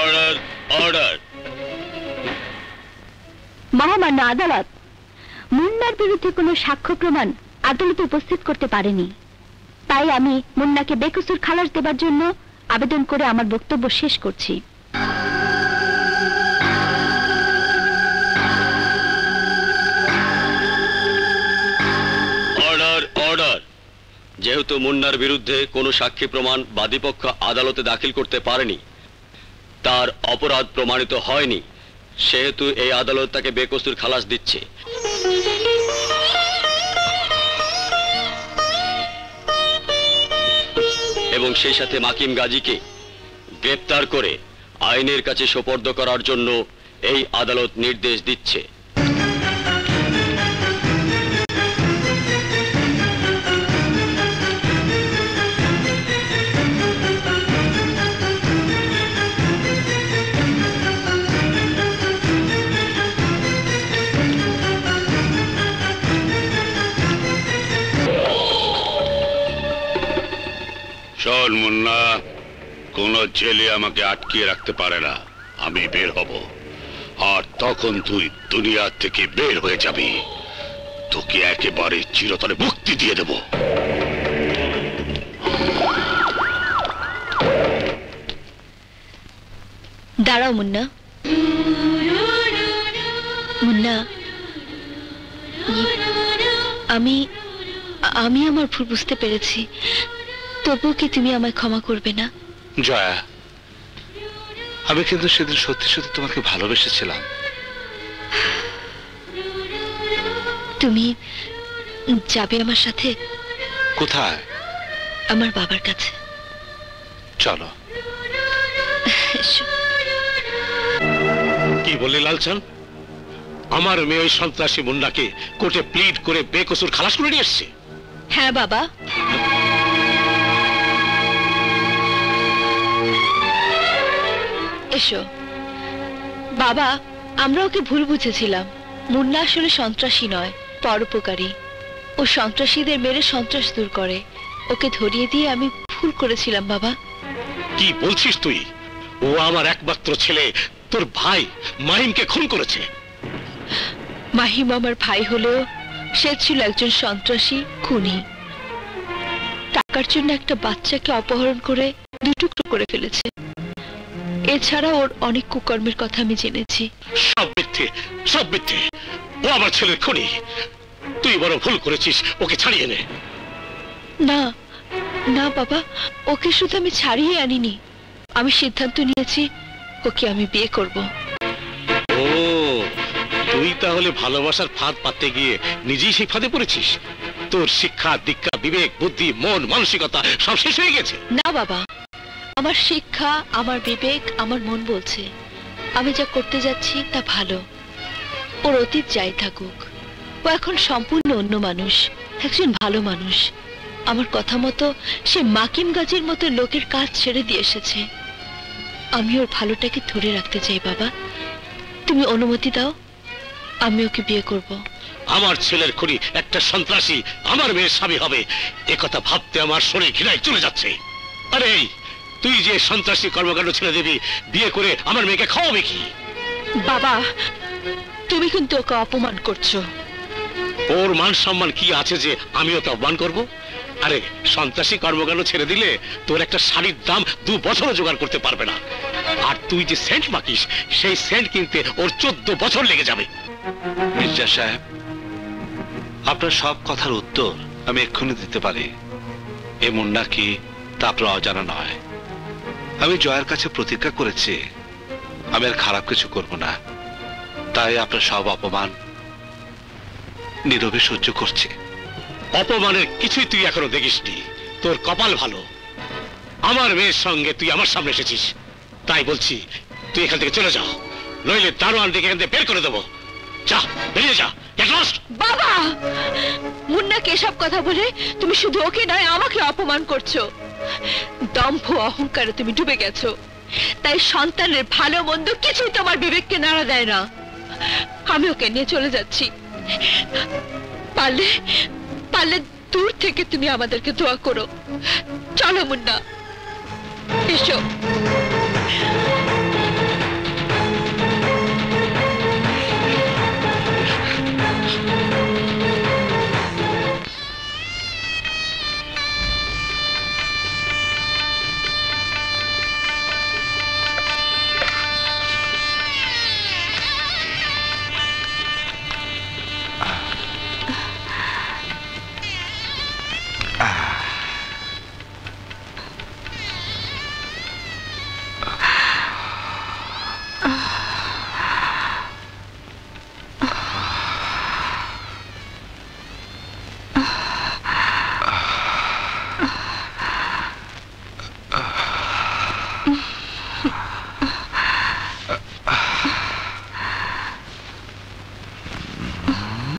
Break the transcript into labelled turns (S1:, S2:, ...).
S1: Order, order.
S2: মহামান্য আদালত, মুন্নার বিরুদ্ধে কোনো সাক্ষ্য প্রমাণ আদালতে উপস্থিত করতে পারেনি, তাই আমি মুন্নাকে বেকসুর খালাস দেবার জন্য আবেদন করে আমার বক্তব্য শেষ করছি।
S1: Order, order. যেহেতু মুন্নার বিরুদ্ধে কোনো সাক্ষী প্রমাণ বাদীপক্ষ আদালতে দাখিল করতে পারেনি, তার অপরাধ প্রমাণিত হয়নি, সেহেতু এই আদালত তাকে বেকসুর খালাস দিচ্ছে। এবং সেই সাথে মাকিম গাজীকে গ্রেপ্তার করে আইনের কাছে সোপর্দ করার জন্য এই আদালত নির্দেশ দিচ্ছে।
S3: শোন মুন্না, কোন জেলে আমাকে আটকিয়ে রাখতে পারে না। আমি বের হব, আর তখন তুই দুনিয়া থেকে বের হয়ে যাবি। তোকে একেবারে চিরতরে মুক্তি দিয়ে দেব।
S2: দাঁড়াও মুন্না। মুন্না, আমি আমি আমার ভুল বুঝতে পেরেছি, তবুও কি তুমি আমায় ক্ষমা করবে না?
S4: জয়া, আমি কিন্তু সেদিন সত্যি সত্যি তোমাকে ভালোবেসেছিলাম।
S2: তুমি যাবে আমার সাথে?
S4: কোথায়?
S2: আমার বাবার কাছে।
S4: চলো।
S5: কি বললি লালচান? আমার মেয়ে ওই সন্ত্রাসী মুন্নাকে কোর্টে প্লিড করে বেকসুর খালাস করে নিয়ে এসছে?
S2: হ্যাঁ বাবা। এসো বাবা, আমরা ওকে ভুল বুঝেছিলাম। মুন্না আসলে সন্ত্রাসী নয়, পরোপকারী। ও সন্ত্রাসীদের মেরে সন্ত্রাস দূর করে। ওকে ধরিয়ে দিয়ে আমি ভুল করেছিলাম বাবা।
S5: কি বলছিস তুই? ও আমার একমাত্র ছেলে, তোর ভাই মাহিমকে খুন করেছে।
S2: মাহিম আমার ভাই হলেও সে ছিল একজন সন্ত্রাসী, খুনি। টাকার জন্য একটা বাচ্চাকে অপহরণ করে দুটুকরো করে ফেলেছে। এছাড়া ওর অনেক কুকর্মের কথা আমি জেনেছি।
S5: সব মিথ্যে, সব মিথ্যে। ও আমার ছেলের খুনি। তুই বড় ভুল করেছিস, ওকে ছাড়িয়ে নে।
S2: না না বাবা, ওকে শুধু আমি ছাড়িয়ে আনিনি, আমি সিদ্ধান্ত নিয়েছি ওকে আমি বিয়ে করব।
S5: ও, তুই তাহলে ভালোবাসার ফাঁদ পাততে গিয়ে নিজেই সেই ফাঁদে পড়েছিস? তোর শিক্ষা, দীক্ষা, বিবেক, বুদ্ধি, মন, মানসিকতা সব শেষ হয়ে গেছে।
S2: না বাবা, আমার শিক্ষা, আমার বিবেক, আমার মন বলছে আমি যা করতে যাচ্ছি তা ভালো। ওর অতীত যাই থাকুক, ও এখন সম্পূর্ণ অন্য মানুষ, একজন ভালো মানুষ। আমার কথা মতো সে মাকিম গাজীর মতো লোকের কাজ ছেড়ে দিয়ে এসেছে। আমি ওর ভালোটাকে ধরে রাখতে চাই বাবা, তুমি অনুমতি দাও, আমি ওকে বিয়ে করব।
S5: আমার ছেলের খুনি একটা সন্ত্রাসী আমার মেয়ের স্বামী হবে, একথা ভাবতে আমার শরীর ঘৃণায় চলে যাচ্ছে। আরে তুই যে সন্ত্রাসী কর্মকাণ্ড ছেড়ে দিবি, বিয়ে করে আমার মেয়েকে খাওয়াবে কি?
S2: বাবা, তুমি কিন্তু ওকে অপমান করছো।
S5: ওর মান সম্মান কি আছে যে আমি ওকে অপমান করব? আরে সন্ত্রাসী কর্মকাণ্ড ছেড়ে দিলে তোর একটা শাড়ির দাম 2 বছরও জোগাড় করতে পারবে না। আর তুই যে সেন্ট মাখিস, সেই সেন্ট কিনতে ওর 14 বছর লেগে যাবে।
S4: মির্জা সাহেব, আপনার সব কথার উত্তর আমি এক্ষুনি দিতে পারি। এ মুন্না কি তা আপনার অজানা নয়। আমি জয়ের কাছে প্রতিজ্ঞা করেছি আমি আর খারাপ কিছু করব না, তাই আপনার সব অপমান নীরবে সহ্য করছি।
S5: অপমানের কিছুই তুই এখনো দেখিসনি। তোর কপাল ভালো, আমার মেয়ের সঙ্গে তুই আমার সামনে এসেছিস। তাই বলছি তুই এখান থেকে চলে যা, নইলে দারোয়ান ডেকে এখান থেকে বের করে দেবো। যা, বেরিয়ে যা।
S2: বাবা, মুন্নাকে এসব কথা বলে তুমি শুধু ওকে নয় আমাকে অপমান করছো। দম্ভ অহংকারে তুমি ডুবে গেছো, তাই সন্তানের ভালো মন্দ কিছুই তোমার বিবেককে নাড়া দেয় না। আমি ওকে নিয়ে চলে যাচ্ছি, পারলে পারলে দূর থেকে তুমি আমাদেরকে দোয়া করো। চলো মুন্না, এসো।